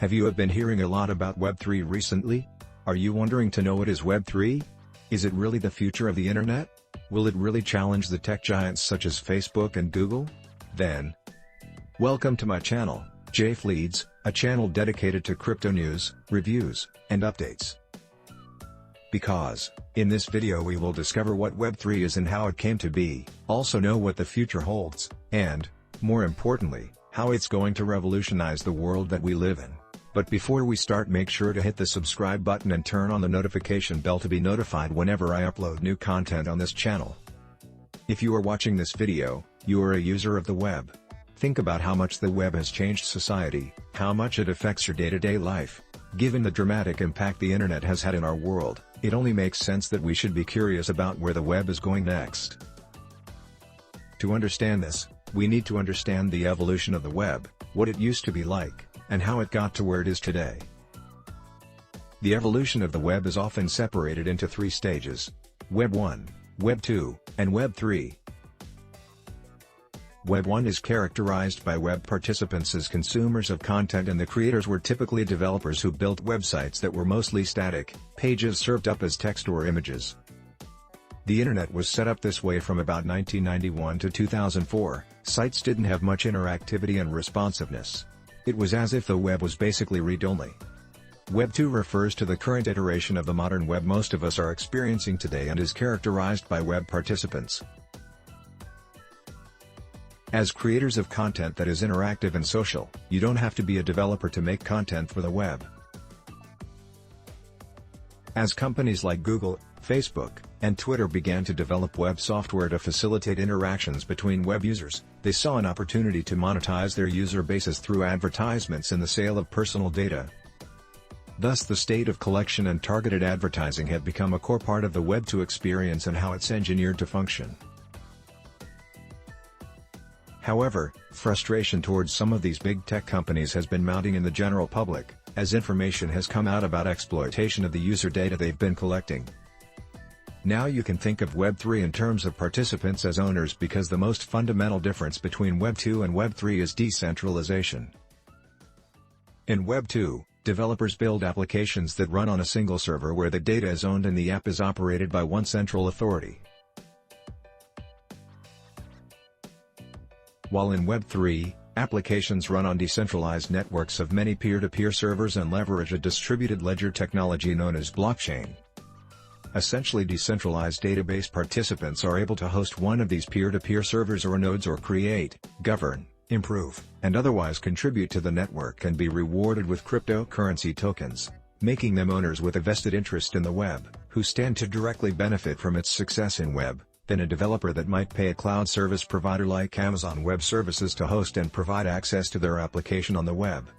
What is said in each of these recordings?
Have you been hearing a lot about Web3 recently? Are you wondering to know what is Web3? Is it really the future of the internet? Will it really challenge the tech giants such as Facebook and Google? Then, welcome to my channel, Jafed-Leads, a channel dedicated to crypto news, reviews, and updates. Because, in this video we will discover what Web3 is and how it came to be, also know what the future holds, and, more importantly, how it's going to revolutionize the world that we live in. But before we start, make sure to hit the subscribe button and turn on the notification bell to be notified whenever I upload new content on this channel. If you are watching this video, you are a user of the web. Think about how much the web has changed society, how much it affects your day-to-day life. Given the dramatic impact the internet has had in our world, it only makes sense that we should be curious about where the web is going next. To understand this, we need to understand the evolution of the web, what it used to be like, and how it got to where it is today. The evolution of the web is often separated into three stages: Web 1, Web 2, and Web 3. Web 1 is characterized by web participants as consumers of content, and the creators were typically developers who built websites that were mostly static, pages served up as text or images. The internet was set up this way from about 1991 to 2004, sites didn't have much interactivity and responsiveness. It was as if the web was basically read-only. Web 2 refers to the current iteration of the modern web most of us are experiencing today and is characterized by web participants as creators of content that is interactive and social. You don't have to be a developer to make content for the web. As companies like Google, Facebook, and Twitter began to develop web software to facilitate interactions between web users, they saw an opportunity to monetize their user bases through advertisements and the sale of personal data. Thus the state of collection and targeted advertising have become a core part of the Web 2 experience and how it's engineered to function. However, frustration towards some of these big tech companies has been mounting in the general public, as information has come out about exploitation of the user data they've been collecting. Now you can think of Web 3 in terms of participants as owners, because the most fundamental difference between Web 2 and Web 3 is decentralization. In Web 2, developers build applications that run on a single server where the data is owned and the app is operated by one central authority. While in Web 3, applications run on decentralized networks of many peer-to-peer servers and leverage a distributed ledger technology known as blockchain. Essentially, decentralized database participants are able to host one of these peer-to-peer servers or nodes, or create, govern, improve, and otherwise contribute to the network and be rewarded with cryptocurrency tokens, making them owners with a vested interest in the web, who stand to directly benefit from its success in web, than a developer that might pay a cloud service provider like Amazon Web Services to host and provide access to their application on the web.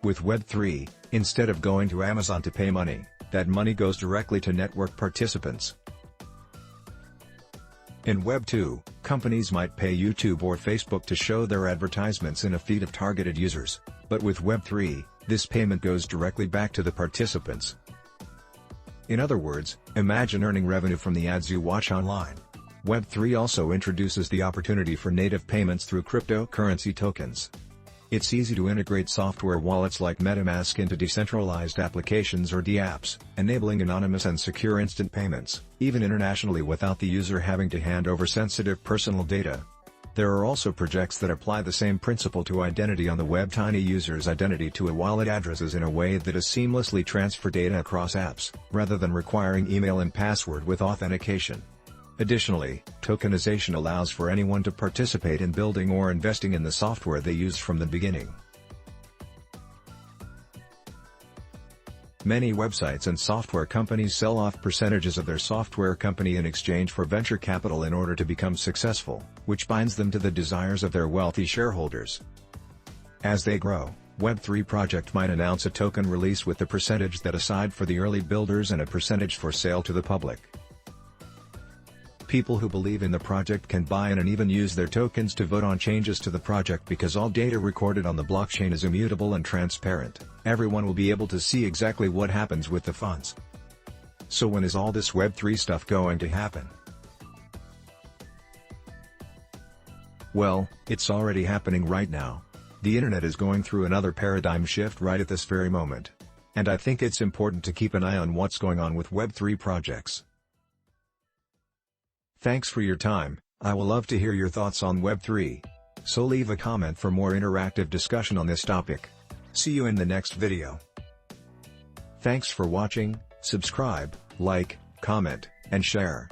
With Web 3, instead of going to Amazon to pay money, that money goes directly to network participants. In Web 2, companies might pay YouTube or Facebook to show their advertisements in a feed of targeted users, but with Web 3, this payment goes directly back to the participants. In other words, imagine earning revenue from the ads you watch online. Web 3 also introduces the opportunity for native payments through cryptocurrency tokens. It's easy to integrate software wallets like MetaMask into decentralized applications or dApps, enabling anonymous and secure instant payments, even internationally, without the user having to hand over sensitive personal data. There are also projects that apply the same principle to identity on the web, tying a user's identity to a wallet addresses in a way that is seamlessly transfer data across apps, rather than requiring email and password with authentication. Additionally, tokenization allows for anyone to participate in building or investing in the software they used from the beginning. Many websites and software companies sell off percentages of their software company in exchange for venture capital in order to become successful, which binds them to the desires of their wealthy shareholders. As they grow, Web 3 project might announce a token release with the percentage set aside for the early builders and a percentage for sale to the public. People who believe in the project can buy in and even use their tokens to vote on changes to the project, because all data recorded on the blockchain is immutable and transparent. Everyone will be able to see exactly what happens with the funds. So when is all this Web 3 stuff going to happen? Well, it's already happening right now. The internet is going through another paradigm shift right at this very moment. And I think it's important to keep an eye on what's going on with Web3 projects. Thanks for your time. I will love to hear your thoughts on Web3. So leave a comment for more interactive discussion on this topic. See you in the next video. Thanks for watching. Subscribe, like, comment, and share.